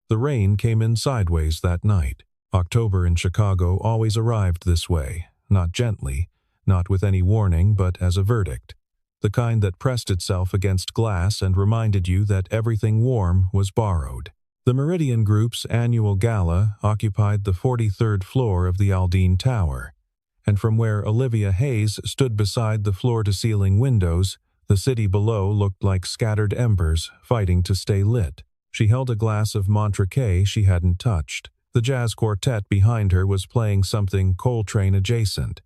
The rain came in sideways that night. October in Chicago always arrived this way, not gently, not with any warning, but as a verdict. The kind that pressed itself against glass and reminded you that everything warm was borrowed. The Meridian Group's annual gala occupied the 43rd floor of the Aldine Tower, and from where Olivia Hayes stood beside the floor-to-ceiling windows, the city below looked like scattered embers fighting to stay lit. She held a glass of Montrachet she hadn't touched. The jazz quartet behind her was playing something Coltrane adjacent,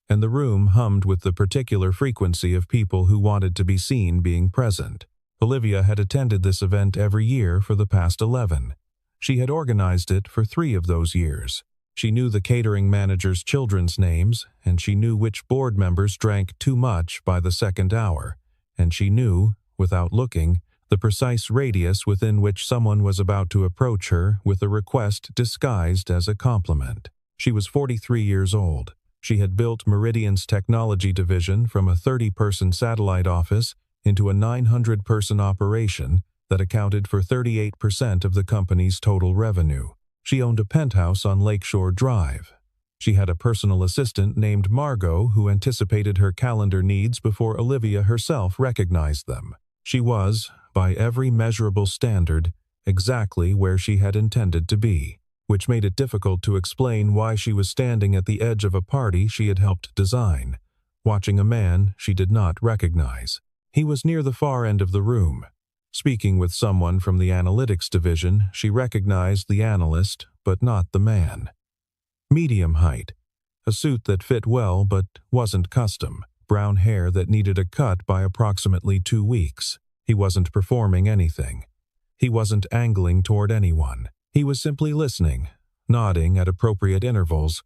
and the room hummed with the particular frequency of people who wanted to be seen being present. Olivia had attended this event every year for the past 11. She had organized it for 3 of those years. She knew the catering manager's children's names, and she knew which board members drank too much by the second hour, and she knew, without looking, the precise radius within which someone was about to approach her with a request disguised as a compliment. She was 43 years old. She had built Meridian's technology division from a 30-person satellite office into a 900-person operation that accounted for 38% of the company's total revenue. She owned a penthouse on Lakeshore Drive. She had a personal assistant named Margot who anticipated her calendar needs before Olivia herself recognized them. She was, by every measurable standard, exactly where she had intended to be, which made it difficult to explain why she was standing at the edge of a party she had helped design, watching a man she did not recognize. He was near the far end of the room. Speaking with someone from the analytics division, she recognized the analyst, but not the man. Medium height, a suit that fit well but wasn't custom, brown hair that needed a cut by approximately 2 weeks. He wasn't performing anything. He wasn't angling toward anyone. He was simply listening, nodding at appropriate intervals,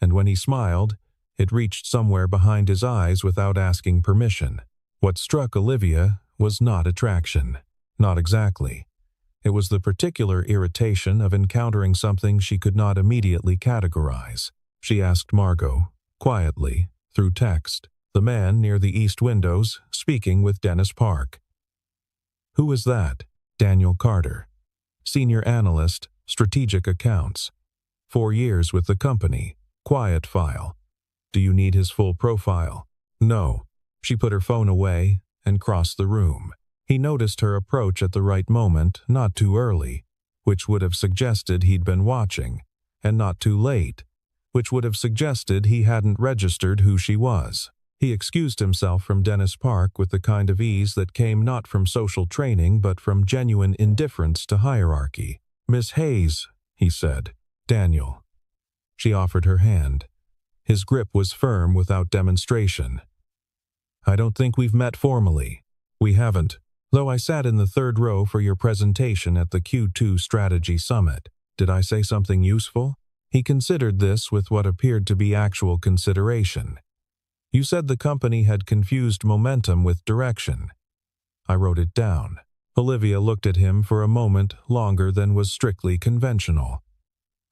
and when he smiled, it reached somewhere behind his eyes without asking permission. What struck Olivia was not attraction. Not exactly. It was the particular irritation of encountering something she could not immediately categorize. She asked Margot, quietly, through text, the man near the east windows, speaking with Dennis Park. "Who is that?" "Daniel Carter. Senior Analyst, Strategic Accounts. 4 years with the company. Quiet file. Do you need his full profile?" "No." She put her phone away and crossed the room. He noticed her approach at the right moment, not too early, which would have suggested he'd been watching, and not too late, which would have suggested he hadn't registered who she was. He excused himself from Dennis Park with the kind of ease that came not from social training but from genuine indifference to hierarchy. "Miss Hayes," he said. "Daniel." She offered her hand. His grip was firm without demonstration. "I don't think we've met formally." "We haven't, though I sat in the 3rd row for your presentation at the Q2 Strategy Summit. Did I say something useful?" He considered this with what appeared to be actual consideration. "You said the company had confused momentum with direction." I wrote it down. Olivia looked at him for a moment longer than was strictly conventional.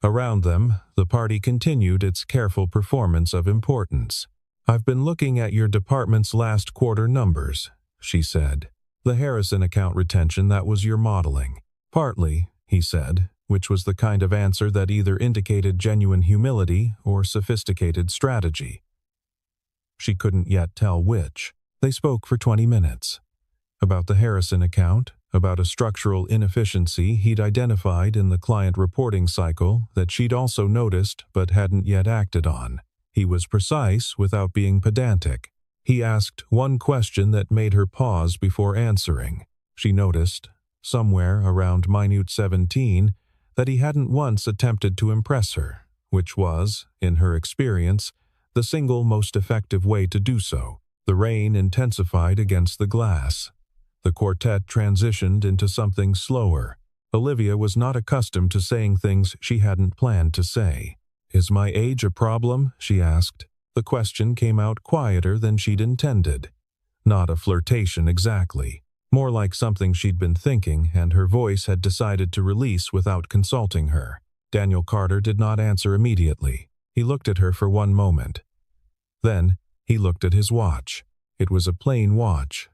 Around them, the party continued its careful performance of importance. "I've been looking at your department's last quarter numbers," she said. "The Harrison account retention, that was your modeling." "Partly," he said, which was the kind of answer that either indicated genuine humility or sophisticated strategy. She couldn't yet tell which. They spoke for 20 minutes. About the Harrison account, about a structural inefficiency he'd identified in the client reporting cycle that she'd also noticed but hadn't yet acted on. He was precise without being pedantic. He asked one question that made her pause before answering. She noticed, somewhere around minute 17, that he hadn't once attempted to impress her, which was, in her experience, the single most effective way to do so. The rain intensified against the glass. The quartet transitioned into something slower. Olivia was not accustomed to saying things she hadn't planned to say. "Is my age a problem?" she asked. The question came out quieter than she'd intended. Not a flirtation exactly. More like something she'd been thinking and her voice had decided to release without consulting her. Daniel Carter did not answer immediately. He looked at her for one moment. Then he looked at his watch. It was a plain watch,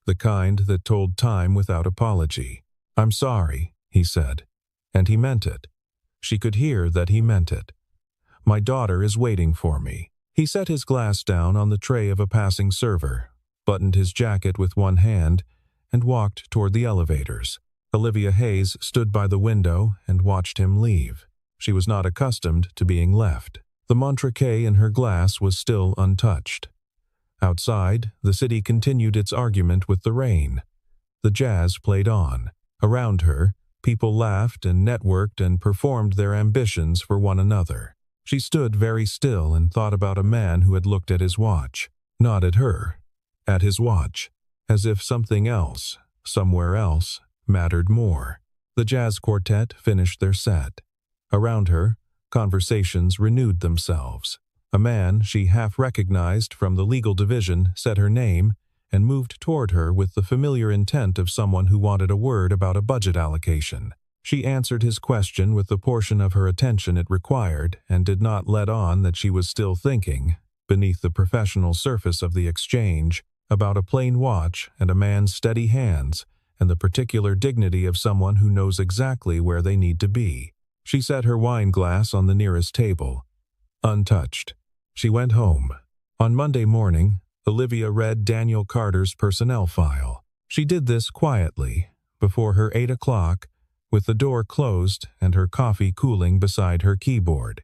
the kind that told time without apology. "I'm sorry," he said. And he meant it. She could hear that he meant it. My daughter is waiting for me. He set his glass down on the tray of a passing server, buttoned his jacket with one hand, and walked toward the elevators. Olivia Hayes stood by the window and watched him leave. She was not accustomed to being left. The Montrachet in her glass was still untouched. Outside, the city continued its argument with the rain. The jazz played on. Around her, people laughed and networked and performed their ambitions for one another. She stood very still and thought about a man who had looked at his watch. Not at her. At his watch. As if something else, somewhere else, mattered more. The jazz quartet finished their set. Around her, conversations renewed themselves. A man she half recognized from the legal division said her name and moved toward her with the familiar intent of someone who wanted a word about a budget allocation. She answered his question with the portion of her attention it required and did not let on that she was still thinking, beneath the professional surface of the exchange, about a plain watch and a man's steady hands and the particular dignity of someone who knows exactly where they need to be. She set her wine glass on the nearest table, untouched. She went home. On Monday morning, Olivia read Daniel Carter's personnel file. She did this quietly, before her 8 o'clock, with the door closed and her coffee cooling beside her keyboard.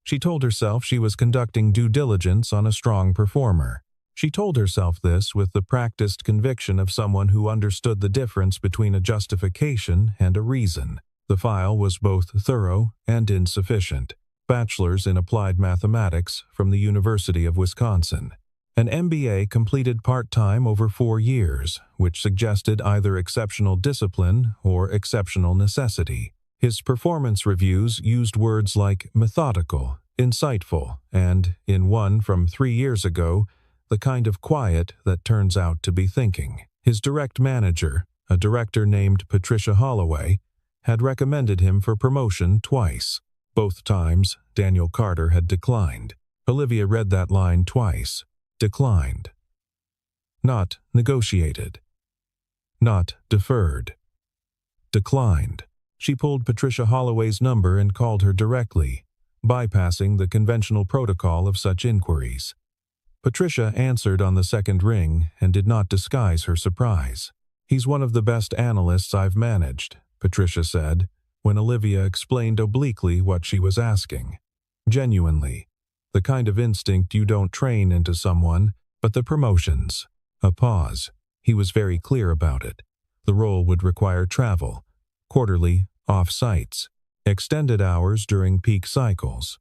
She told herself she was conducting due diligence on a strong performer. She told herself this with the practiced conviction of someone who understood the difference between a justification and a reason. The file was both thorough and insufficient. Bachelor's in Applied Mathematics from the University of Wisconsin. An MBA completed part-time over 4 years, which suggested either exceptional discipline or exceptional necessity. His performance reviews used words like methodical, insightful, and, in one from 3 years ago, the kind of quiet that turns out to be thinking. His direct manager, a director named Patricia Holloway, had recommended him for promotion twice. Both times, Daniel Carter had declined. Olivia read that line twice. Declined. Not negotiated. Not deferred. Declined. She pulled Patricia Holloway's number and called her directly, bypassing the conventional protocol of such inquiries. Patricia answered on the second ring and did not disguise her surprise. "He's one of the best analysts I've managed," Patricia said, when Olivia explained obliquely what she was asking. Genuinely. The kind of instinct you don't train into someone, but the promotions. A pause. He was very clear about it. The role would require travel, quarterly, off-sites, extended hours during peak cycles.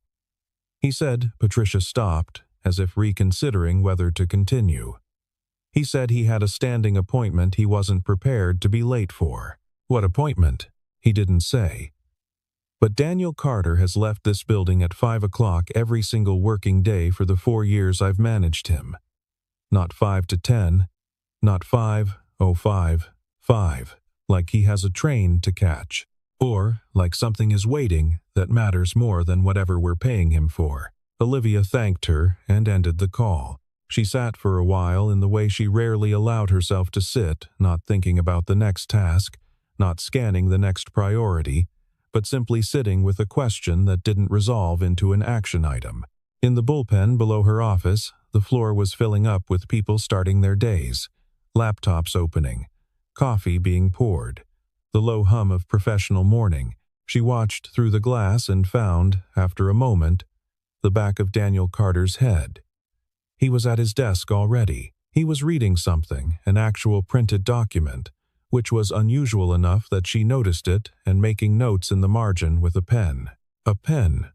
He said. Patricia stopped, as if reconsidering whether to continue. He said he had a standing appointment he wasn't prepared to be late for. What appointment? He didn't say. But Daniel Carter has left this building at 5 o'clock every single working day for the 4 years I've managed him. Not 5 to 10, not 5:05, 5, like he has a train to catch, or like something is waiting that matters more than whatever we're paying him for. Olivia thanked her and ended the call. She sat for a while in the way she rarely allowed herself to sit, not thinking about the next task, not scanning the next priority, but simply sitting with a question that didn't resolve into an action item. In the bullpen below her office, the floor was filling up with people starting their days, laptops opening, coffee being poured, the low hum of professional morning. She watched through the glass and found, after a moment, the back of Daniel Carter's head. He was at his desk already. He was reading something, an actual printed document, which was unusual enough that she noticed it and making notes in the margin with a pen. A pen.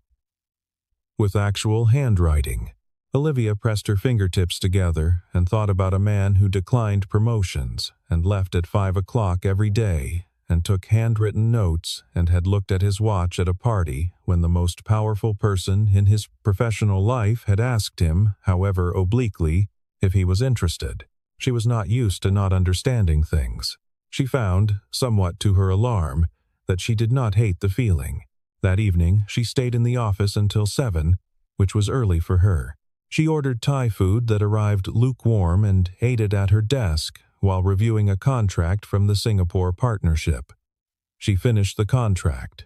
With actual handwriting. Olivia pressed her fingertips together and thought about a man who declined promotions and left at 5 o'clock every day and took handwritten notes and had looked at his watch at a party when the most powerful person in his professional life had asked him, however obliquely, if he was interested. She was not used to not understanding things. She found, somewhat to her alarm, that she did not hate the feeling. That evening, she stayed in the office until 7, which was early for her. She ordered Thai food that arrived lukewarm and ate it at her desk while reviewing a contract from the Singapore partnership. She finished the contract.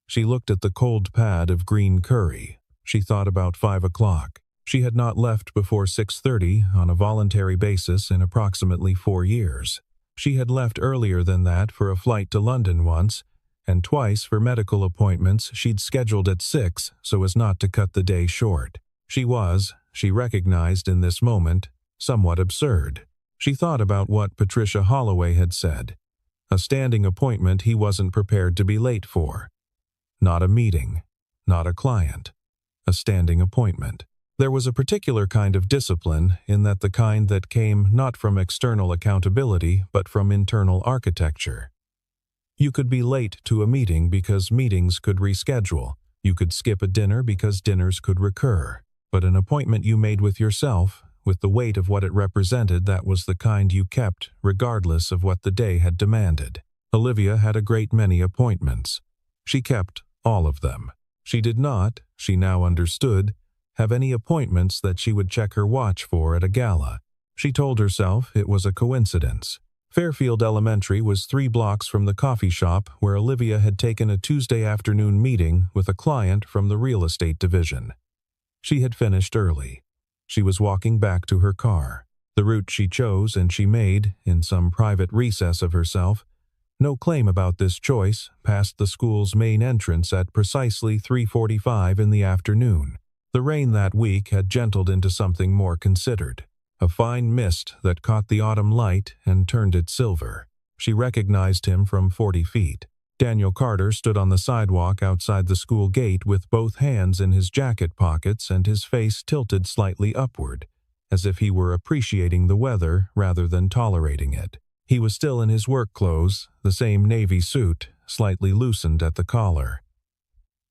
She looked at the cold pad of green curry. She thought about 5 o'clock. She had not left before 6:30 on a voluntary basis in approximately 4 years. She had left earlier than that for a flight to London once, and twice for medical appointments she'd scheduled at 6 so as not to cut the day short. She recognized in this moment, somewhat absurd. She thought about what Patricia Holloway had said. A standing appointment he wasn't prepared to be late for. Not a meeting, not a client. A standing appointment. There was a particular kind of discipline in that, the kind that came not from external accountability but from internal architecture. You could be late to a meeting because meetings could reschedule. You could skip a dinner because dinners could recur. But an appointment you made with yourself, with the weight of what it represented, that was the kind you kept, regardless of what the day had demanded. Olivia had a great many appointments. She kept all of them. She did not, she now understood, have any appointments that she would check her watch for at a gala. She told herself it was a coincidence. Fairfield Elementary was 3 blocks from the coffee shop where Olivia had taken a Tuesday afternoon meeting with a client from the real estate division. She had finished early. She was walking back to her car. The route she chose and she made, in some private recess of herself, no claim about this choice, past the school's main entrance at precisely 3:45 in the afternoon. The rain that week had gentled into something more considered. A fine mist that caught the autumn light and turned it silver. She recognized him from 40 feet. Daniel Carter stood on the sidewalk outside the school gate with both hands in his jacket pockets and his face tilted slightly upward, as if he were appreciating the weather rather than tolerating it. He was still in his work clothes, the same navy suit, slightly loosened at the collar.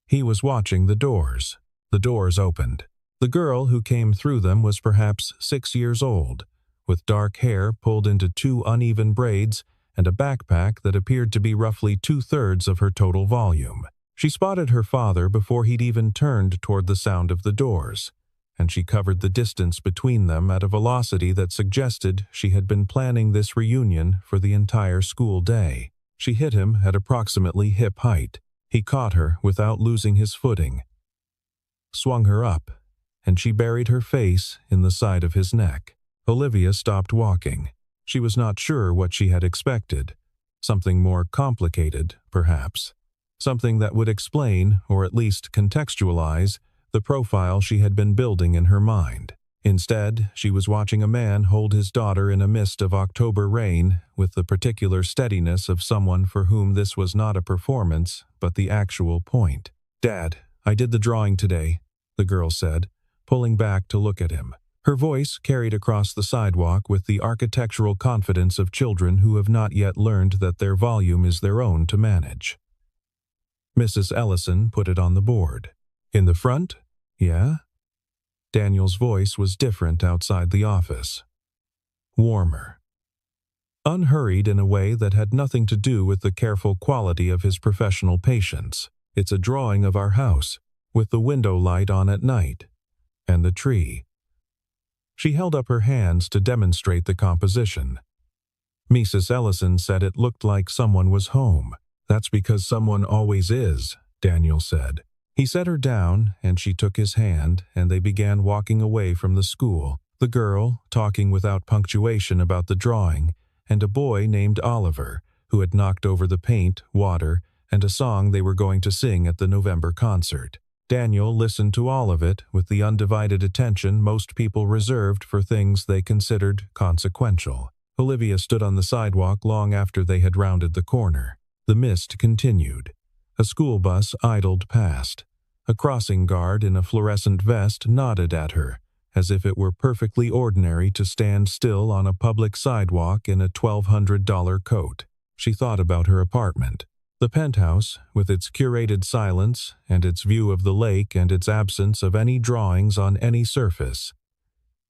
He was watching the doors. The doors opened. The girl who came through them was perhaps 6 years old, with dark hair pulled into 2 uneven braids and a backpack that appeared to be roughly 2/3 of her total volume. She spotted her father before he'd even turned toward the sound of the doors, and she covered the distance between them at a velocity that suggested she had been planning this reunion for the entire school day. She hit him at approximately hip height. He caught her without losing his footing, swung her up, and she buried her face in the side of his neck. Olivia stopped walking. She was not sure what she had expected. Something more complicated, perhaps. Something that would explain, or at least contextualize, the profile she had been building in her mind. Instead, she was watching a man hold his daughter in a mist of October rain with the particular steadiness of someone for whom this was not a performance, but the actual point. "Dad, I did the drawing today," the girl said, pulling back to look at him. Her voice carried across the sidewalk with the architectural confidence of children who have not yet learned that their volume is their own to manage. Mrs. Ellison put it on the board. "In the front? Yeah?" Daniel's voice was different outside the office. Warmer. Unhurried in a way that had nothing to do with the careful quality of his professional patience. "It's a drawing of our house, with the window light on at night. And the tree." She held up her hands to demonstrate the composition. Mrs. Ellison said it looked like someone was home. "That's because someone always is," Daniel said. He set her down, and she took his hand, and they began walking away from the school, the girl talking without punctuation about the drawing, and a boy named Oliver, who had knocked over the paint, water, and a song they were going to sing at the November concert. Daniel listened to all of it with the undivided attention most people reserved for things they considered consequential. Olivia stood on the sidewalk long after they had rounded the corner. The mist continued. A school bus idled past. A crossing guard in a fluorescent vest nodded at her, as if it were perfectly ordinary to stand still on a public sidewalk in a $1,200 coat. She thought about her apartment. The penthouse, with its curated silence and its view of the lake and its absence of any drawings on any surface.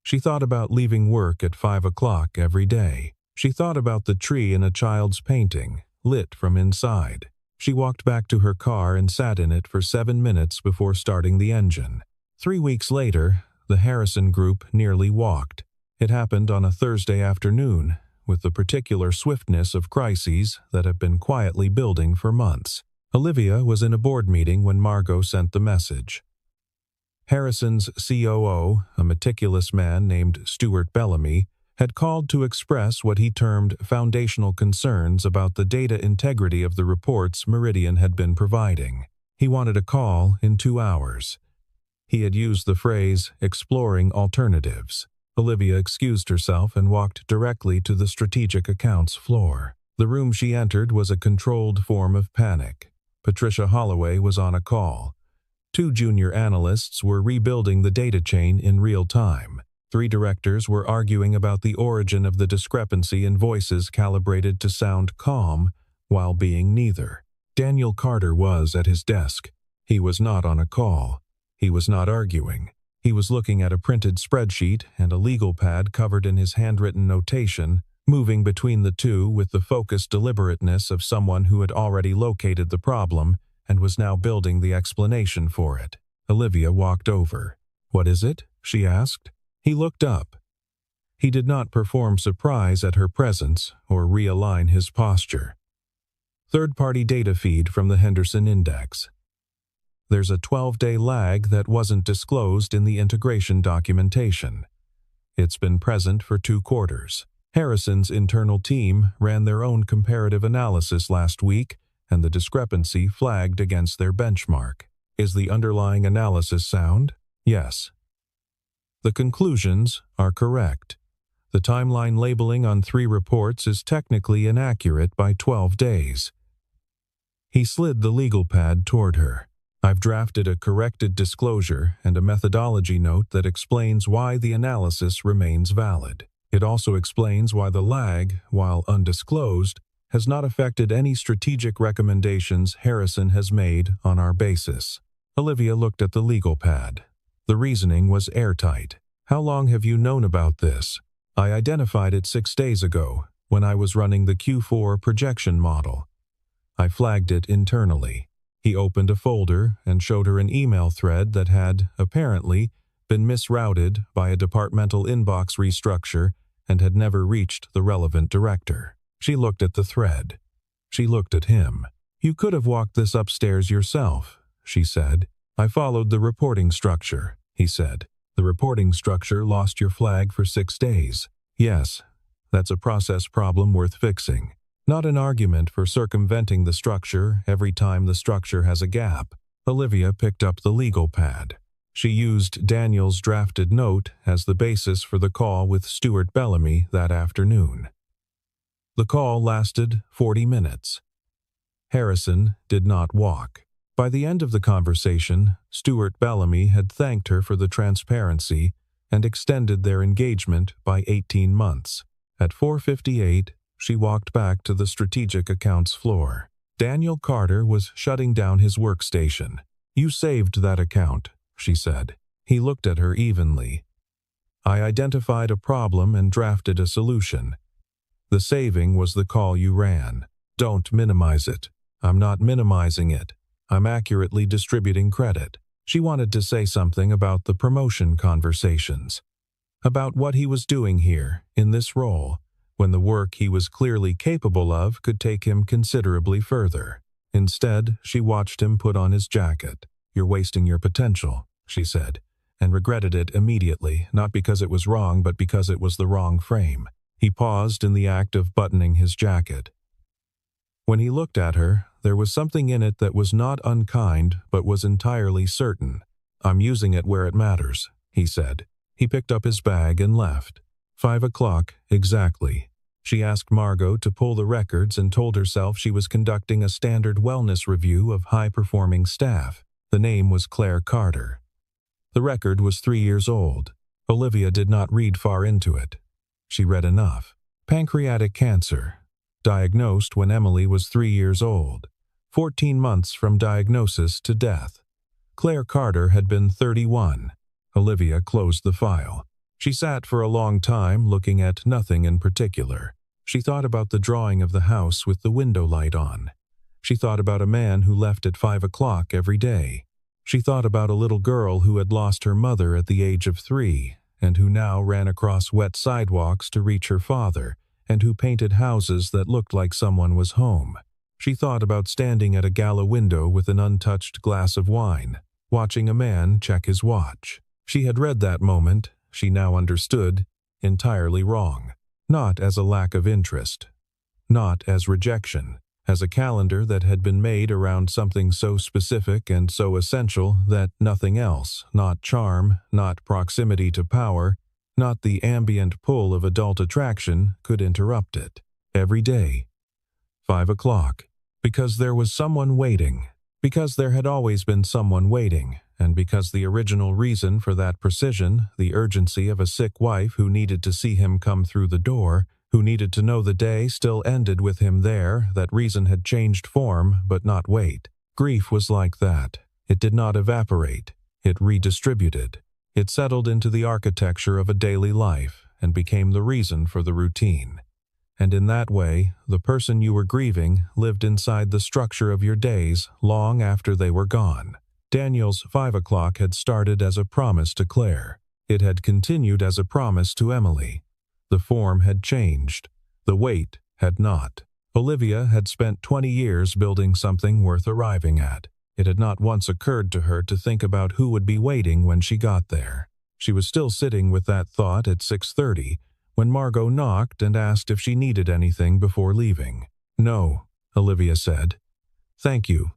She thought about leaving work at 5 o'clock every day. She thought about the tree in a child's painting, lit from inside. She walked back to her car and sat in it for 7 minutes before starting the engine. 3 weeks later, the Harrison group nearly walked. It happened on a Thursday afternoon, with the particular swiftness of crises that have been quietly building for months. Olivia was in a board meeting when Margot sent the message. Harrison's COO, a meticulous man named Stuart Bellamy, had called to express what he termed foundational concerns about the data integrity of the reports Meridian had been providing. He wanted a call in 2 hours. He had used the phrase, exploring alternatives. Olivia excused herself and walked directly to the strategic accounts floor. The room she entered was a controlled form of panic. Patricia Holloway was on a call. 2 junior analysts were rebuilding the data chain in real time. 3 directors were arguing about the origin of the discrepancy in voices calibrated to sound calm while being neither. Daniel Carter was at his desk. He was not on a call. He was not arguing. He was looking at a printed spreadsheet and a legal pad covered in his handwritten notation, moving between the two with the focused deliberateness of someone who had already located the problem and was now building the explanation for it. Olivia walked over. "What is it?" she asked. He looked up. He did not perform surprise at her presence or realign his posture. Third-party data feed from the Henderson Index. There's a 12-day lag that wasn't disclosed in the integration documentation. It's been present for 2 quarters. Harrison's internal team ran their own comparative analysis last week, and the discrepancy flagged against their benchmark. Is the underlying analysis sound? Yes. The conclusions are correct. The timeline labeling on 3 reports is technically inaccurate by 12 days. He slid the legal pad toward her. I've drafted a corrected disclosure and a methodology note that explains why the analysis remains valid. It also explains why the lag, while undisclosed, has not affected any strategic recommendations Harrison has made on our basis. Olivia looked at the legal pad. The reasoning was airtight. How long have you known about this? I identified it 6 days ago, when I was running the Q4 projection model. I flagged it internally. He opened a folder and showed her an email thread that had, apparently, been misrouted by a departmental inbox restructure and had never reached the relevant director. She looked at the thread. She looked at him. You could have walked this upstairs yourself, she said. I followed the reporting structure, he said. The reporting structure lost your flag for 6 days. Yes, that's a process problem worth fixing. Not an argument for circumventing the structure every time the structure has a gap. Olivia picked up the legal pad. She used Daniel's drafted note as the basis for the call with Stuart Bellamy that afternoon. The call lasted 40 minutes. Harrison did not walk. By the end of the conversation, Stuart Bellamy had thanked her for the transparency and extended their engagement by 18 months. At 4:58, she walked back to the strategic accounts floor. Daniel Carter was shutting down his workstation. You saved that account, she said. He looked at her evenly. I identified a problem and drafted a solution. The saving was the call you ran. Don't minimize it. I'm not minimizing it. I'm accurately distributing credit. She wanted to say something about the promotion conversations. About what he was doing here, in this role, when the work he was clearly capable of could take him considerably further. Instead, she watched him put on his jacket. You're wasting your potential, she said, and regretted it immediately, not because it was wrong, but because it was the wrong frame. He paused in the act of buttoning his jacket. When he looked at her, there was something in it that was not unkind, but was entirely certain. I'm using it where it matters, he said. He picked up his bag and left. 5 o'clock, exactly. She asked Margot to pull the records and told herself she was conducting a standard wellness review of high-performing staff. The name was Claire Carter. The record was 3 years old. Olivia did not read far into it. She read enough. Pancreatic cancer. Diagnosed when Emily was 3 years old. 14 months from diagnosis to death. Claire Carter had been 31. Olivia closed the file. She sat for a long time looking at nothing in particular. She thought about the drawing of the house with the window light on. She thought about a man who left at 5 o'clock every day. She thought about a little girl who had lost her mother at the age of 3 and who now ran across wet sidewalks to reach her father and who painted houses that looked like someone was home. She thought about standing at a gala window with an untouched glass of wine, watching a man check his watch. She had read that moment, she now understood, entirely wrong. Not as a lack of interest. Not as rejection. As a calendar that had been made around something so specific and so essential that nothing else, not charm, not proximity to power, not the ambient pull of adult attraction, could interrupt it. Every day. 5 o'clock. Because there was someone waiting. Because there had always been someone waiting, and because the original reason for that precision, the urgency of a sick wife who needed to see him come through the door, who needed to know the day still ended with him there, that reason had changed form but not weight. Grief was like that. It did not evaporate. It redistributed. It settled into the architecture of a daily life and became the reason for the routine. And in that way, the person you were grieving lived inside the structure of your days long after they were gone. Daniel's 5 o'clock had started as a promise to Claire. It had continued as a promise to Emily. The form had changed. The weight had not. Olivia had spent 20 years building something worth arriving at. It had not once occurred to her to think about who would be waiting when she got there. She was still sitting with that thought at 6:30 when Margot knocked and asked if she needed anything before leaving. "No," Olivia said. "Thank you."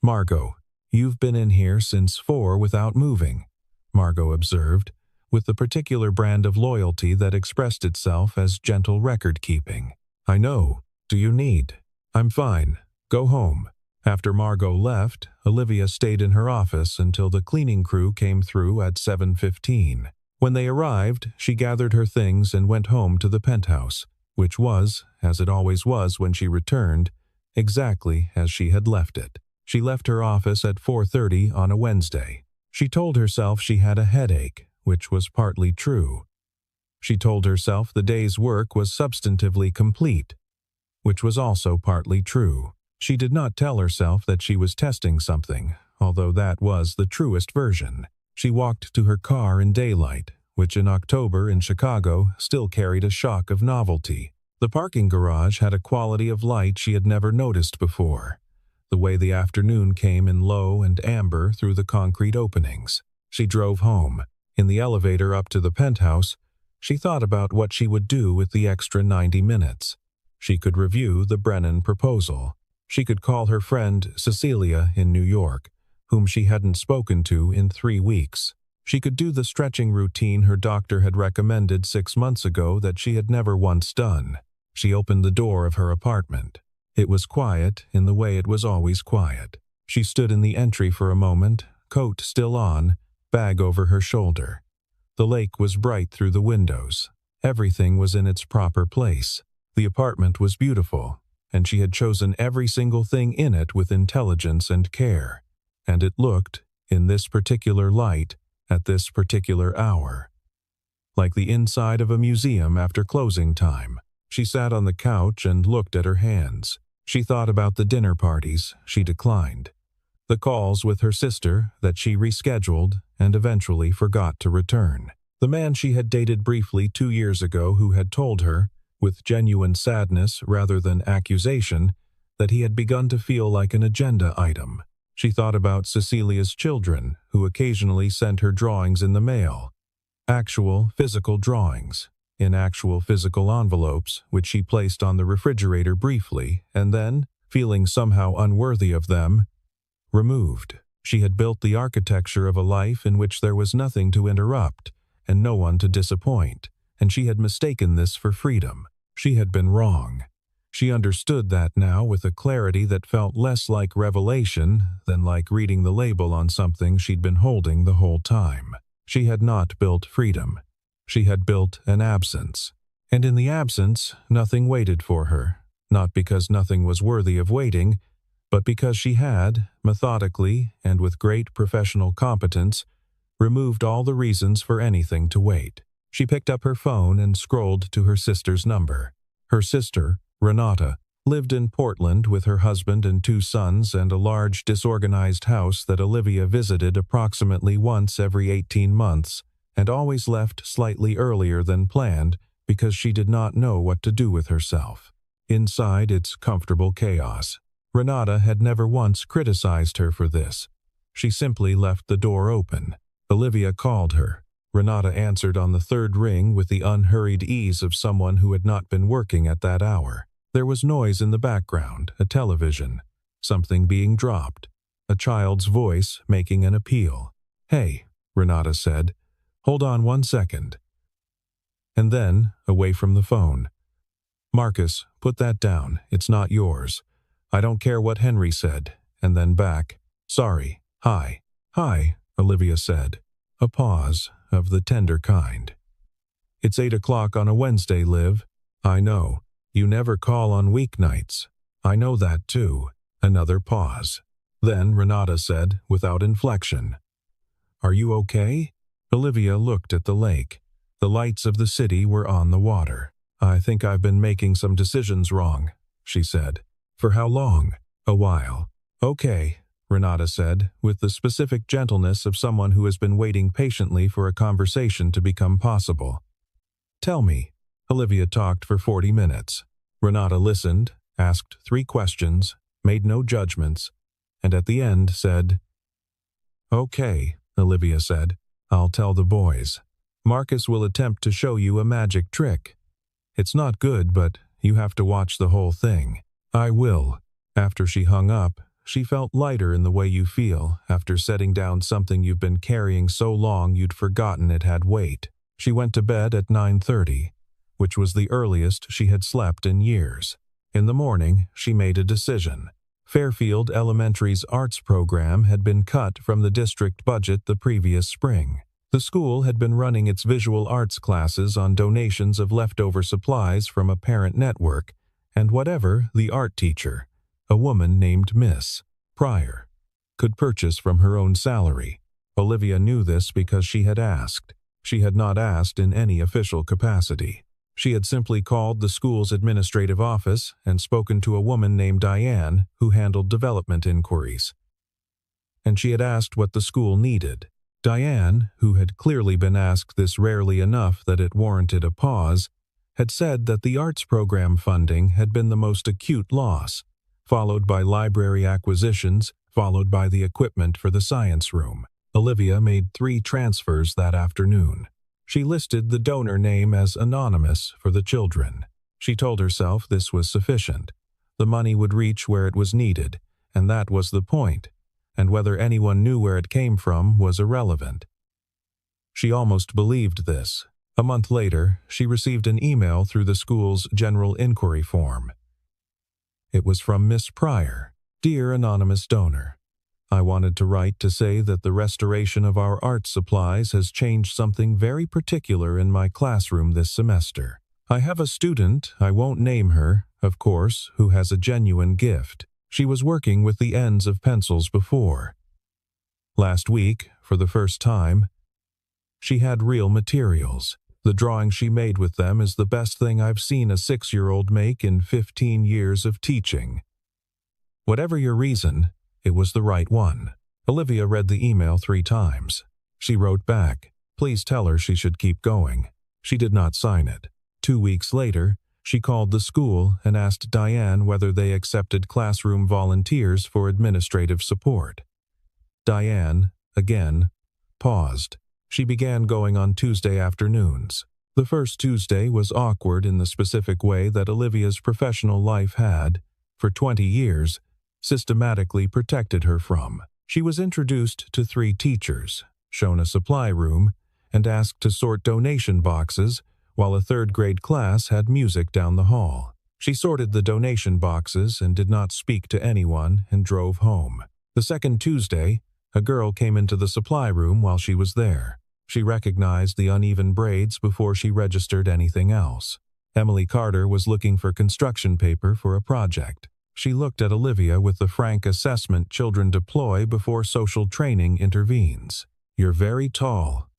"Margot, you've been in here since 4 without moving," Margot observed, with the particular brand of loyalty that expressed itself as gentle record-keeping. "I know. Do you need?" "I'm fine. Go home." After Margot left, Olivia stayed in her office until the cleaning crew came through at 7:15. When they arrived, she gathered her things and went home to the penthouse, which was, as it always was when she returned, exactly as she had left it. She left her office at 4:30 on a Wednesday. She told herself she had a headache, which was partly true. She told herself the day's work was substantively complete, which was also partly true. She did not tell herself that she was testing something, although that was the truest version. She walked to her car in daylight, which in October in Chicago still carried a shock of novelty. The parking garage had a quality of light she had never noticed before, the way the afternoon came in low and amber through the concrete openings. She drove home. In the elevator up to the penthouse, she thought about what she would do with the extra 90 minutes. She could review the Brennan proposal. She could call her friend Cecilia in New York, whom she hadn't spoken to in 3 weeks. She could do the stretching routine her doctor had recommended 6 months ago that she had never once done. She opened the door of her apartment. It was quiet in the way it was always quiet. She stood in the entry for a moment, coat still on, bag over her shoulder. The lake was bright through the windows. Everything was in its proper place. The apartment was beautiful, and she had chosen every single thing in it with intelligence and care. And it looked, in this particular light, at this particular hour, like the inside of a museum after closing time. She sat on the couch and looked at her hands. She thought about the dinner parties she declined, the calls with her sister that she rescheduled and eventually forgot to return, the man she had dated briefly 2 years ago who had told her, with genuine sadness rather than accusation, that he had begun to feel like an agenda item. She thought about Cecilia's children, who occasionally sent her drawings in the mail. Actual, physical drawings, in actual physical envelopes, which she placed on the refrigerator briefly, and then, feeling somehow unworthy of them, removed. She had built the architecture of a life in which there was nothing to interrupt, and no one to disappoint, and she had mistaken this for freedom. She had been wrong. She understood that now with a clarity that felt less like revelation than like reading the label on something she'd been holding the whole time. She had not built freedom. She had built an absence. And in the absence, nothing waited for her, not because nothing was worthy of waiting, but because she had, methodically and with great professional competence, removed all the reasons for anything to wait. She picked up her phone and scrolled to her sister's number. Her sister, Renata, lived in Portland with her husband and 2 sons and a large disorganized house that Olivia visited approximately once every 18 months and always left slightly earlier than planned because she did not know what to do with herself. Inside its comfortable chaos, Renata had never once criticized her for this. She simply left the door open. Olivia called her. Renata answered on the third ring with the unhurried ease of someone who had not been working at that hour. There was noise in the background, a television, something being dropped, a child's voice making an appeal. "Hey," Renata said, "hold on 1 second." And then, away from the phone. "Marcus, put that down. It's not yours. I don't care what Henry said." And then back. "Sorry. Hi." "Hi," Olivia said. A pause of the tender kind. "It's 8 o'clock on a Wednesday, Liv. I know. You never call on weeknights. I know that too." Another pause. Then Renata said, without inflection, "Are you okay?" Olivia looked at the lake. The lights of the city were on the water. "I think I've been making some decisions wrong," she said. "For how long?" "A while." "Okay," Renata said, with the specific gentleness of someone who has been waiting patiently for a conversation to become possible. "Tell me." Olivia talked for 40 minutes. Renata listened, asked 3 questions, made no judgments, and at the end said, "Okay," Olivia said, "I'll tell the boys. Marcus will attempt to show you a magic trick. It's not good, but you have to watch the whole thing." "I will." After she hung up, she felt lighter in the way you feel after setting down something you've been carrying so long you'd forgotten it had weight. She went to bed at 9:30, which was the earliest she had slept in years. In the morning, she made a decision. Fairfield Elementary's arts program had been cut from the district budget the previous spring. The school had been running its visual arts classes on donations of leftover supplies from a parent network and whatever the art teacher, a woman named Miss Pryor, could purchase from her own salary. Olivia knew this because she had asked. She had not asked in any official capacity. She had simply called the school's administrative office and spoken to a woman named Diane who handled development inquiries. And she had asked what the school needed. Diane, who had clearly been asked this rarely enough that it warranted a pause, had said that the arts program funding had been the most acute loss, followed by library acquisitions, followed by the equipment for the science room. Olivia made 3 transfers that afternoon. She listed the donor name as anonymous for the children. She told herself this was sufficient. The money would reach where it was needed, and that was the point, and whether anyone knew where it came from was irrelevant. She almost believed this. A month later, she received an email through the school's general inquiry form. It was from Miss Pryor. "Dear anonymous donor, I wanted to write to say that the restoration of our art supplies has changed something very particular in my classroom this semester. I have a student, I won't name her, of course, who has a genuine gift. She was working with the ends of pencils before. Last week, for the first time, she had real materials. The drawing she made with them is the best thing I've seen a 6-year-old make in 15 years of teaching. Whatever your reason, it was the right one." Olivia read the email 3 times. She wrote back, "Please tell her she should keep going." She did not sign it. 2 weeks later, she called the school and asked Diane whether they accepted classroom volunteers for administrative support. Diane, again, paused. She began going on Tuesday afternoons. The first Tuesday was awkward in the specific way that Olivia's professional life had, for 20 years, systematically protected her from. She was introduced to 3 teachers, shown a supply room, and asked to sort donation boxes, while a 3rd-grade class had music down the hall. She sorted the donation boxes and did not speak to anyone and drove home. The second Tuesday, a girl came into the supply room while she was there. She recognized the uneven braids before she registered anything else. Emily Carter was looking for construction paper for a project. She looked at Olivia with the frank assessment children deploy before social training intervenes. "You're very tall,"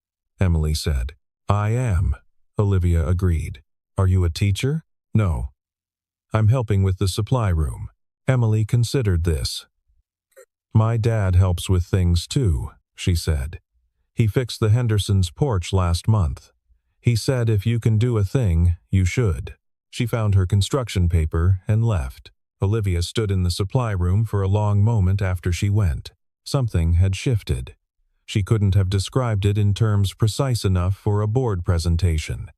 Emily said. "I am," Olivia agreed. "Are you a teacher?" "No. I'm helping with the supply room." Emily considered this. "My dad helps with things too," she said. "He fixed the Hendersons' porch last month. He said if you can do a thing, you should. She found her construction paper and left. Olivia stood in the supply room for a long moment after she went. Something had shifted. She couldn't have described it in terms precise enough for a board presentation.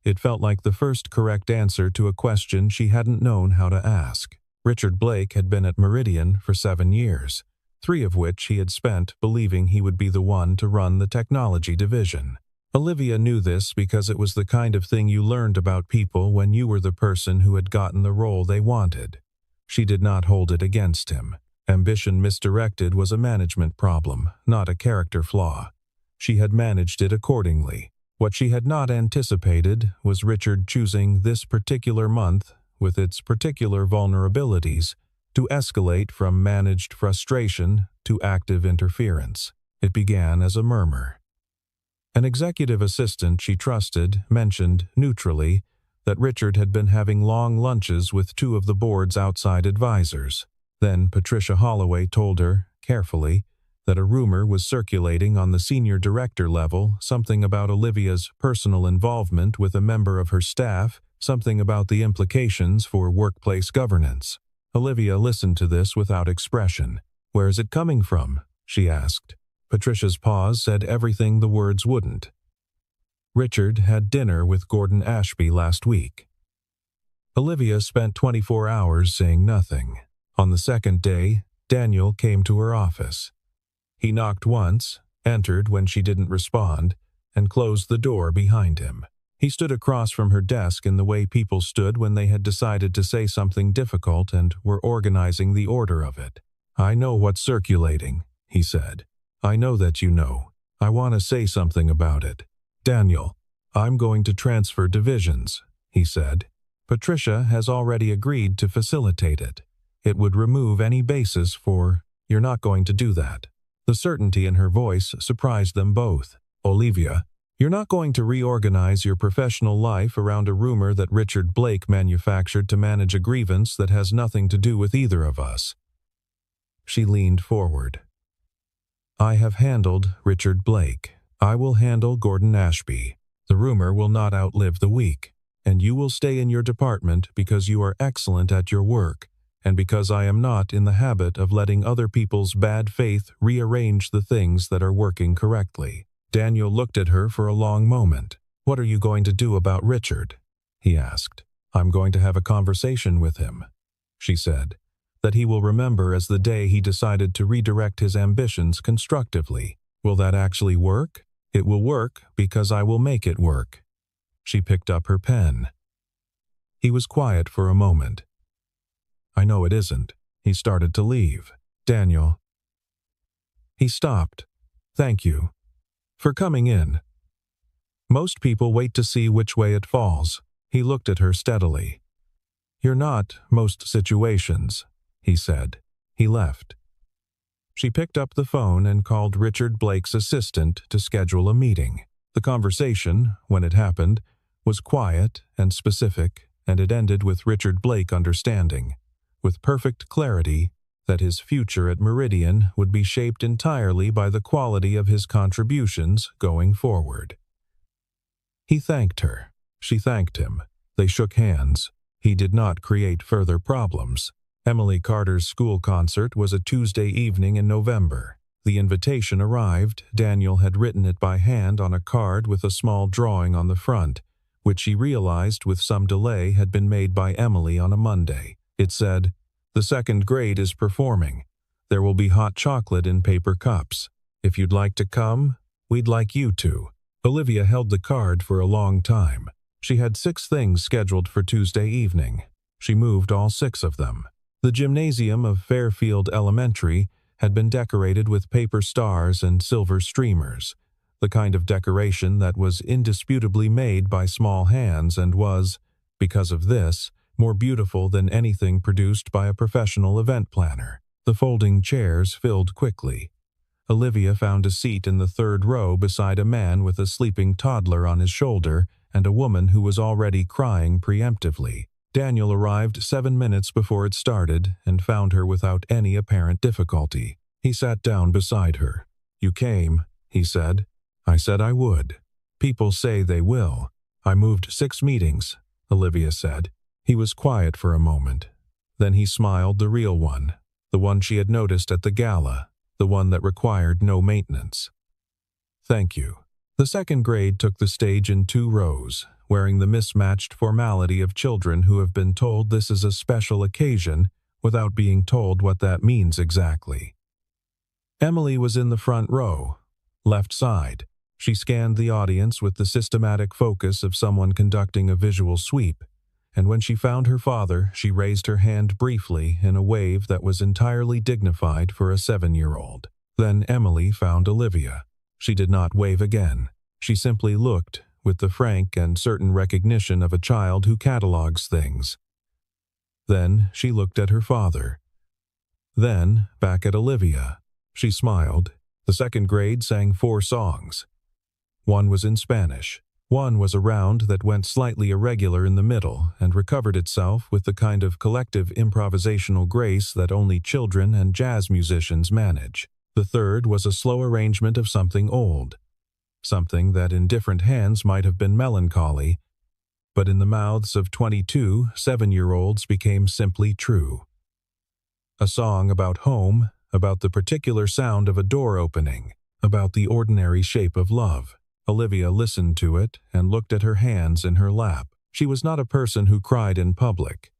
It felt like the first correct answer to a question she hadn't known how to ask. Richard Blake had been at Meridian for 7 years, 3 of which he had spent believing he would be the one to run the technology division. Olivia knew this because it was the kind of thing you learned about people when you were the person who had gotten the role they wanted. She did not hold it against him. Ambition misdirected was a management problem, not a character flaw. She had managed it accordingly. What she had not anticipated was Richard choosing this particular month, with its particular vulnerabilities, to escalate from managed frustration to active interference. It began as a murmur. An executive assistant she trusted mentioned, neutrally, that Richard had been having long lunches with 2 of the board's outside advisors. Then Patricia Holloway told her, carefully, that a rumor was circulating on the senior director level, something about Olivia's personal involvement with a member of her staff, something about the implications for workplace governance. Olivia listened to this without expression. "Where is it coming from?" she asked. Patricia's pause said everything the words wouldn't. Richard had dinner with Gordon Ashby last week. Olivia spent 24 hours saying nothing. On the second day, Daniel came to her office. He knocked once, entered when she didn't respond, and closed the door behind him. He stood across from her desk in the way people stood when they had decided to say something difficult and were organizing the order of it. "I know what's circulating," he said. "I know that you know. I want to say something about it." "Daniel, I'm going to transfer divisions," he said. "Patricia has already agreed to facilitate it. It would remove any basis for, you're not going to do that." The certainty in her voice surprised them both. "Olivia, you're not going to reorganize your professional life around a rumor that Richard Blake manufactured to manage a grievance that has nothing to do with either of us." She leaned forward. "I have handled Richard Blake. I will handle Gordon Ashby. The rumor will not outlive the week, and you will stay in your department because you are excellent at your work, and because I am not in the habit of letting other people's bad faith rearrange the things that are working correctly." Daniel looked at her for a long moment. "What are you going to do about Richard?" he asked. "I'm going to have a conversation with him," she said, "that he will remember as the day he decided to redirect his ambitions constructively. Will that actually work? It will work because I will make it work." She picked up her pen. He was quiet for a moment. "I know it isn't." He started to leave. "Daniel." He stopped. "Thank you for coming in. Most people wait to see which way it falls." He looked at her steadily. "You're not most situations," he said. He left. She picked up the phone and called Richard Blake's assistant to schedule a meeting. The conversation, when it happened, was quiet and specific, and it ended with Richard Blake understanding, with perfect clarity, that his future at Meridian would be shaped entirely by the quality of his contributions going forward. He thanked her. She thanked him. They shook hands. He did not create further problems. Emily Carter's school concert was a Tuesday evening in November. The invitation arrived. Daniel had written it by hand on a card with a small drawing on the front, which she realized with some delay had been made by Emily on a Monday. It said, "The second grade is performing. There will be hot chocolate in paper cups. If you'd like to come, we'd like you to." Olivia held the card for a long time. She had 6 things scheduled for Tuesday evening. She moved all 6 of them. The gymnasium of Fairfield Elementary had been decorated with paper stars and silver streamers, the kind of decoration that was indisputably made by small hands and was, because of this, more beautiful than anything produced by a professional event planner. The folding chairs filled quickly. Olivia found a seat in the 3rd row beside a man with a sleeping toddler on his shoulder and a woman who was already crying preemptively. Daniel arrived 7 minutes before it started and found her without any apparent difficulty. He sat down beside her. "You came," he said. "I said I would." People say they will. I moved 6 meetings, Olivia said. He was quiet for a moment. Then he smiled, the real one, the one she had noticed at the gala, the one that required no maintenance. Thank you. The second grade took the stage in 2 rows, wearing the mismatched formality of children who have been told this is a special occasion without being told what that means exactly. Emily was in the front row, left side. She scanned the audience with the systematic focus of someone conducting a visual sweep, and when she found her father, she raised her hand briefly in a wave that was entirely dignified for a 7-year-old. Then Emily found Olivia. She did not wave again. She simply looked, with the frank and certain recognition of a child who catalogs things. Then she looked at her father. Then back at Olivia. She smiled. The second grade sang 4 songs. One was in Spanish. One was a round that went slightly irregular in the middle and recovered itself with the kind of collective improvisational grace that only children and jazz musicians manage. The third was a slow arrangement of something old, something that in different hands might have been melancholy, but in the mouths of 22 7-year-olds became simply true. A song about home, about the particular sound of a door opening, about the ordinary shape of love. Olivia listened to it and looked at her hands in her lap. She was not a person who cried in public.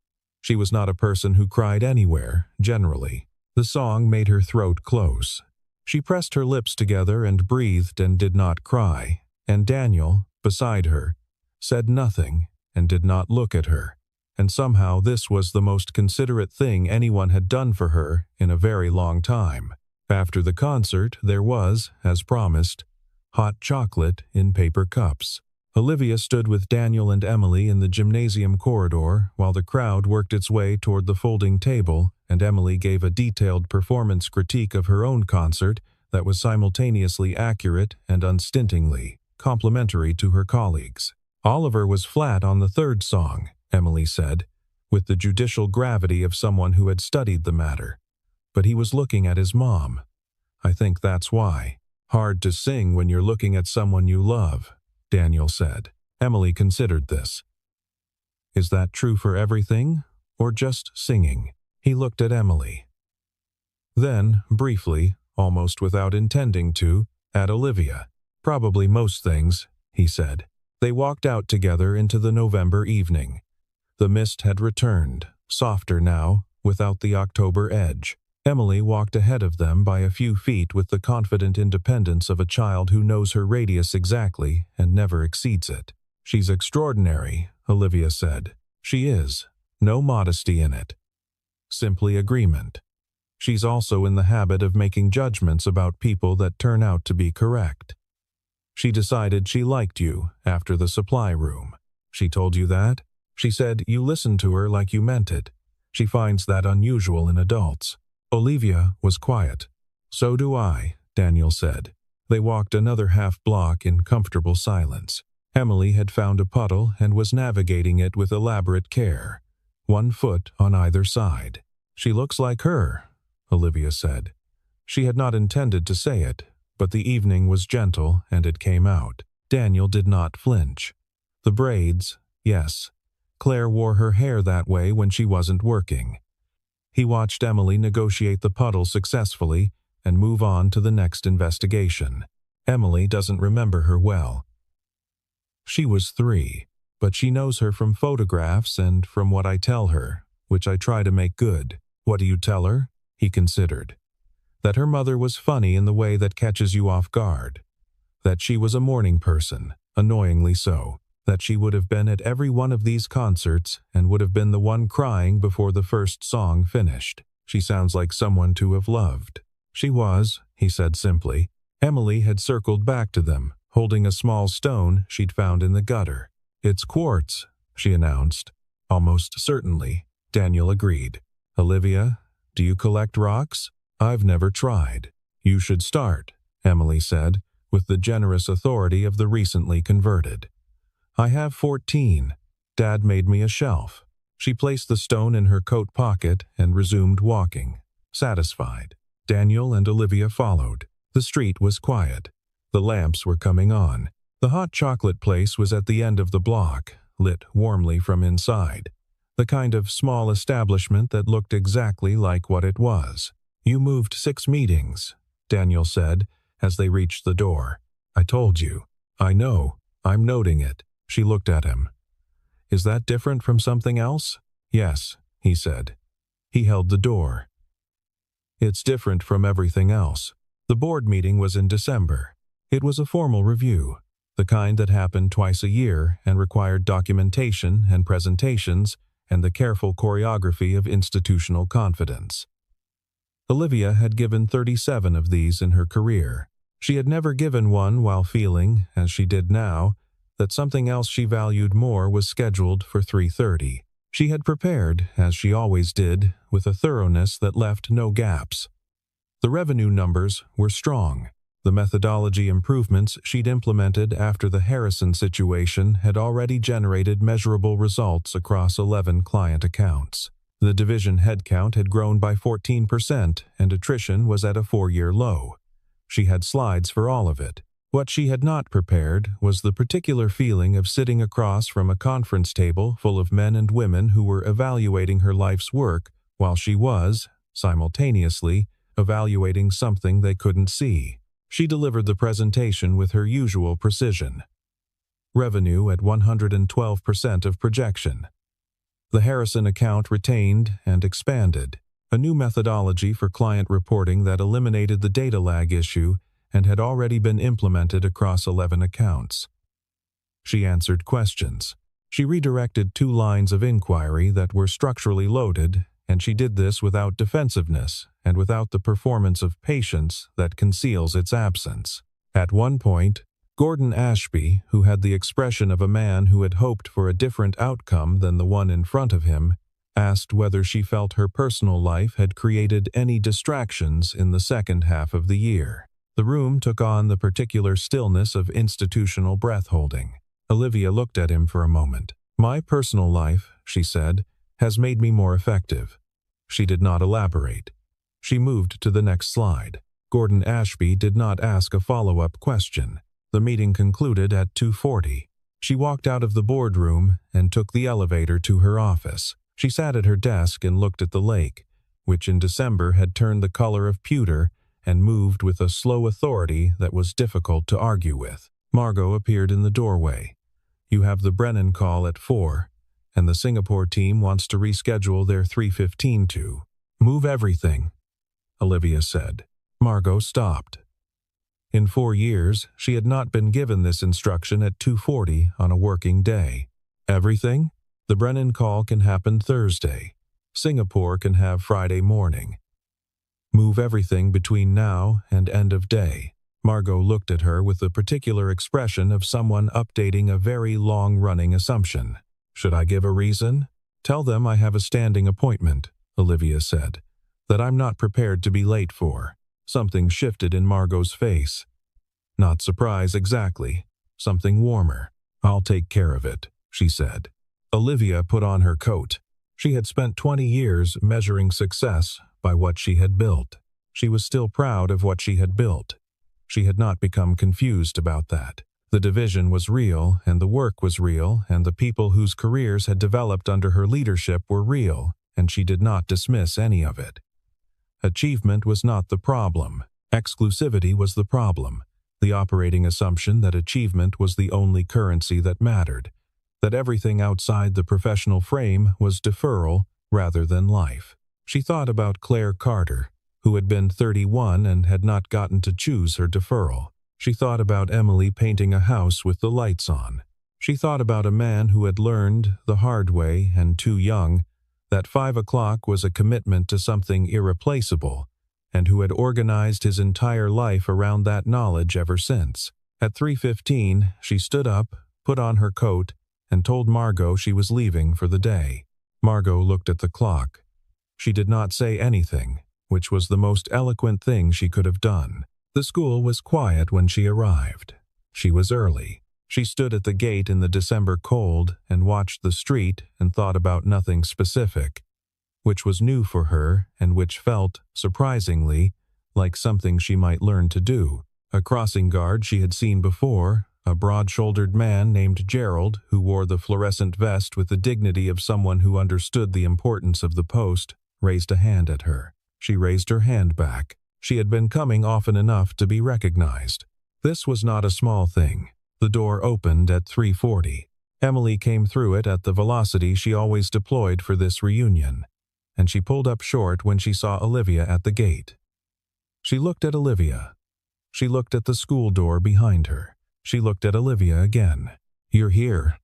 She was not a person who cried anywhere, generally. The song made her throat close. She pressed her lips together and breathed and did not cry, and Daniel, beside her, said nothing and did not look at her, and somehow this was the most considerate thing anyone had done for her in a very long time. After the concert, there was, as promised, hot chocolate in paper cups. Olivia stood with Daniel and Emily in the gymnasium corridor while the crowd worked its way toward the folding table, and Emily gave a detailed performance critique of her own concert that was simultaneously accurate and unstintingly complimentary to her colleagues. Oliver was flat on the third song, Emily said, with the judicial gravity of someone who had studied the matter. But he was looking at his mom. I think that's why. Hard to sing when you're looking at someone you love, Daniel said. Emily considered this. Is that true for everything, or just singing? He looked at Emily. Then, briefly, almost without intending to, at Olivia. Probably most things, he said. They walked out together into the November evening. The mist had returned, softer now, without the October edge. Emily walked ahead of them by a few feet with the confident independence of a child who knows her radius exactly and never exceeds it. She's extraordinary, Olivia said. She is. No modesty in it. Simply agreement. She's also in the habit of making judgments about people that turn out to be correct. She decided she liked you after the supply room. She told you that? She said you listened to her like you meant it. She finds that unusual in adults. Olivia was quiet. So do I, Daniel said. They walked another half-block in comfortable silence. Emily had found a puddle and was navigating it with elaborate care, 1 foot on either side. She looks like her, Olivia said. She had not intended to say it, but the evening was gentle and it came out. Daniel did not flinch. The braids, yes. Claire wore her hair that way when she wasn't working. He watched Emily negotiate the puddle successfully and move on to the next investigation. Emily doesn't remember her well. She was 3, but she knows her from photographs and from what I tell her, which I try to make good. What do you tell her? He considered. That her mother was funny in the way that catches you off guard. That she was a morning person, annoyingly so. That she would have been at every one of these concerts and would have been the one crying before the first song finished. She sounds like someone to have loved. She was, he said simply. Emily had circled back to them, holding a small stone she'd found in the gutter. It's quartz, she announced. Almost certainly, Daniel agreed. Olivia, do you collect rocks? I've never tried. You should start, Emily said, with the generous authority of the recently converted. I have 14. Dad made me a shelf. She placed the stone in her coat pocket and resumed walking, satisfied. Daniel and Olivia followed. The street was quiet. The lamps were coming on. The hot chocolate place was at the end of the block, lit warmly from inside. The kind of small establishment that looked exactly like what it was. "You moved 6 meetings," Daniel said, as they reached the door. "I told you." "I know. I'm noting it." She looked at him. "Is that different from something else?" "Yes," he said. He held the door. "It's different from everything else." The board meeting was in December. It was a formal review, the kind that happened twice a year and required documentation and presentations and the careful choreography of institutional confidence. Olivia had given 37 of these in her career. She had never given one while feeling, as she did now, that something else she valued more was scheduled for 3:30. She had prepared, as she always did, with a thoroughness that left no gaps. The revenue numbers were strong. The methodology improvements she'd implemented after the Harrison situation had already generated measurable results across 11 client accounts. The division headcount had grown by 14% and attrition was at a 4-year low. She had slides for all of it. What she had not prepared was the particular feeling of sitting across from a conference table full of men and women who were evaluating her life's work while she was, simultaneously, evaluating something they couldn't see. She delivered the presentation with her usual precision. Revenue at 112% of projection. The Harrison account retained and expanded. A new methodology for client reporting that eliminated the data lag issue and had already been implemented across 11 accounts. She answered questions. She redirected 2 lines of inquiry that were structurally loaded, and she did this without defensiveness and without the performance of patience that conceals its absence. At one point, Gordon Ashby, who had the expression of a man who had hoped for a different outcome than the one in front of him, asked whether she felt her personal life had created any distractions in the second half of the year. The room took on the particular stillness of institutional breath-holding. Olivia looked at him for a moment. "My personal life," she said, "has made me more effective." She did not elaborate. She moved to the next slide. Gordon Ashby did not ask a follow-up question. The meeting concluded at 2:40. She walked out of the boardroom and took the elevator to her office. She sat at her desk and looked at the lake, which in December had turned the color of pewter and moved with a slow authority that was difficult to argue with. Margot appeared in the doorway. "You have the Brennan call at 4, and the Singapore team wants to reschedule their 3:15 to move everything," Olivia said. Margot stopped. In 4 years, she had not been given this instruction at 2:40 on a working day. "Everything? The Brennan call can happen Thursday. Singapore can have Friday morning. Move everything between now and end of day." Margot looked at her with the particular expression of someone updating a very long-running assumption. "Should I give a reason?" "Tell them I have a standing appointment," Olivia said, "that I'm not prepared to be late for." Something shifted in Margot's face. Not surprise exactly. Something warmer. "I'll take care of it," she said. Olivia put on her coat. She had spent 20 years measuring success by what she had built. She was still proud of what she had built. She had not become confused about that. The division was real, and the work was real, and the people whose careers had developed under her leadership were real, and she did not dismiss any of it. Achievement was not the problem. Exclusivity was the problem. The operating assumption that achievement was the only currency that mattered, that everything outside the professional frame was deferral rather than life. She thought about Claire Carter, who had been 31 and had not gotten to choose her deferral. She thought about Emily painting a house with the lights on. She thought about a man who had learned, the hard way and too young, that 5 o'clock was a commitment to something irreplaceable, and who had organized his entire life around that knowledge ever since. At 3:15, she stood up, put on her coat, and told Margot she was leaving for the day. Margot looked at the clock. She did not say anything, which was the most eloquent thing she could have done. The school was quiet when she arrived. She was early. She stood at the gate in the December cold and watched the street and thought about nothing specific, which was new for her and which felt, surprisingly, like something she might learn to do. A crossing guard she had seen before, A broad-shouldered man named Gerald, who wore the fluorescent vest with the dignity of someone who understood the importance of the post, raised a hand at her. She raised her hand back. She had been coming often enough to be recognized. This was not a small thing. The door opened at 3:40. Emily came through it at the velocity she always deployed for this reunion, and she pulled up short when she saw Olivia at the gate. She looked at Olivia. She looked at the school door behind her. She looked at Olivia again. "You're here,"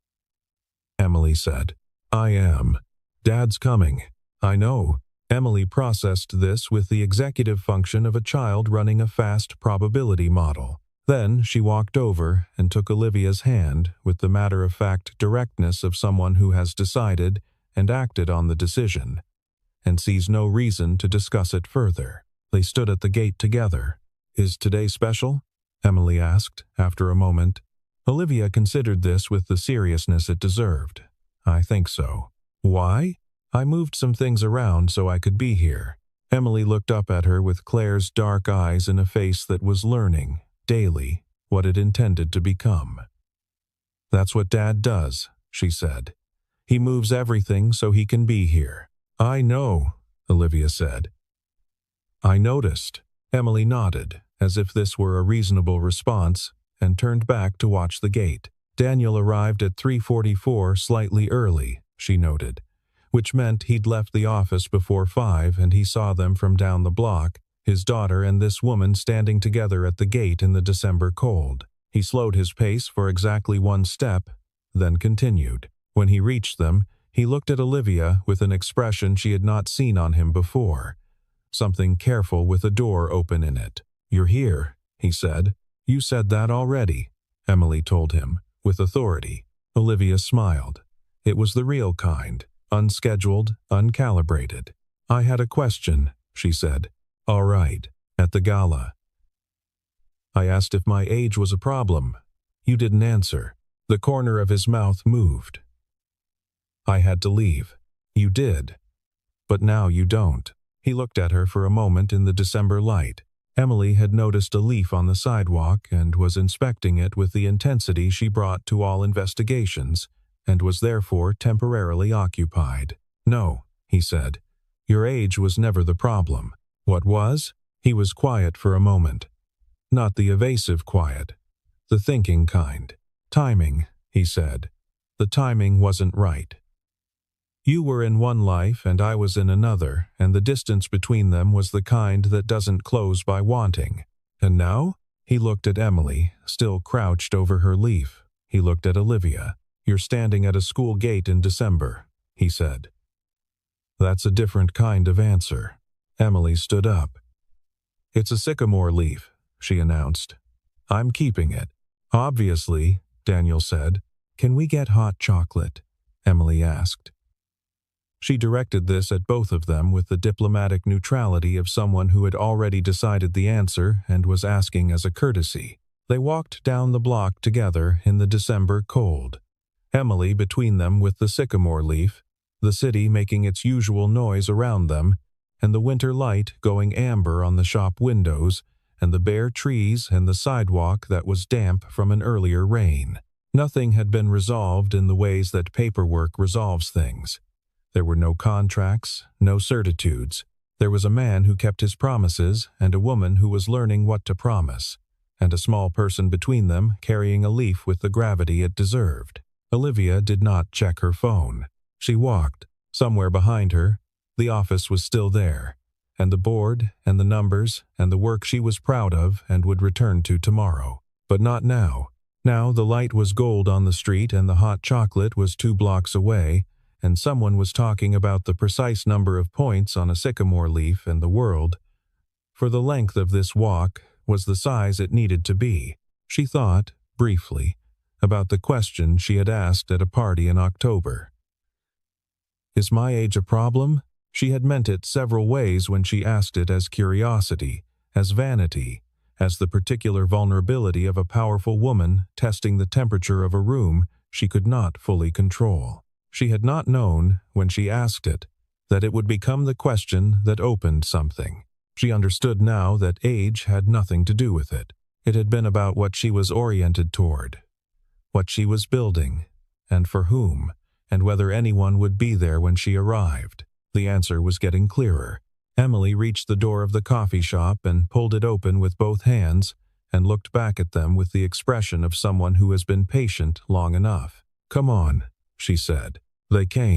Emily said. "I am. Dad's coming." "I know." Emily processed this with the executive function of a child running a fast probability model. Then she walked over and took Olivia's hand with the matter-of-fact directness of someone who has decided and acted on the decision, and sees no reason to discuss it further. They stood at the gate together. "Is today special?" Emily asked, after a moment. Olivia considered this with the seriousness it deserved. "I think so." "Why?" "I moved some things around so I could be here." Emily looked up at her with Claire's dark eyes in a face that was learning, daily, what it intended to become. "That's what Dad does," she said. "He moves everything so he can be here." "I know," Olivia said. "I noticed." Emily nodded, as if this were a reasonable response, and turned back to watch the gate. Daniel arrived at 3:44, slightly early, she noted, which meant he'd left the office before 5 and he saw them from down the block, his daughter and this woman standing together at the gate in the December cold. He slowed his pace for exactly 1 step, then continued. When he reached them, he looked at Olivia with an expression she had not seen on him before. Something careful with a door open in it. "You're here," he said. "You said that already," Emily told him, with authority. Olivia smiled. It was the real kind, unscheduled, uncalibrated. "I had a question," she said. "All right, at the gala. I asked if my age was a problem. You didn't answer." The corner of his mouth moved. "I had to leave. You did. But now you don't." He looked at her for a moment in the December light. Emily had noticed a leaf on the sidewalk and was inspecting it with the intensity she brought to all investigations, and was therefore temporarily occupied. "No," he said. "Your age was never the problem." "What was?" He was quiet for a moment. Not the evasive quiet, the thinking kind. "Timing," he said. "The timing wasn't right. You were in one life and I was in another, and the distance between them was the kind that doesn't close by wanting. And now?" He looked at Emily, still crouched over her leaf. He looked at Olivia. "You're standing at a school gate in December," he said. "That's a different kind of answer." Emily stood up. "It's a sycamore leaf," she announced. "I'm keeping it." "Obviously," Daniel said. "Can we get hot chocolate?" Emily asked. She directed this at both of them with the diplomatic neutrality of someone who had already decided the answer and was asking as a courtesy. They walked down the block together in the December cold. Emily between them with the sycamore leaf, the city making its usual noise around them, and the winter light going amber on the shop windows, and the bare trees and the sidewalk that was damp from an earlier rain. Nothing had been resolved in the ways that paperwork resolves things. There were no contracts, no certitudes. There was a man who kept his promises and a woman who was learning what to promise, and a small person between them carrying a leaf with the gravity it deserved. Olivia did not check her phone. She walked. Somewhere behind her, the office was still there, and the board and the numbers and the work she was proud of and would return to tomorrow. But not now. Now the light was gold on the street and the hot chocolate was 2 blocks away, and someone was talking about the precise number of points on a sycamore leaf, and the world, for the length of this walk, was the size it needed to be. She thought, briefly, about the question she had asked at a party in October. "Is my age a problem?" She had meant it several ways when she asked it, as curiosity, as vanity, as the particular vulnerability of a powerful woman testing the temperature of a room she could not fully control. She had not known, when she asked it, that it would become the question that opened something. She understood now that age had nothing to do with it. It had been about what she was oriented toward, what she was building, and for whom, and whether anyone would be there when she arrived. The answer was getting clearer. Emily reached the door of the coffee shop and pulled it open with both hands and looked back at them with the expression of someone who has been patient long enough. "Come on," she said. They came.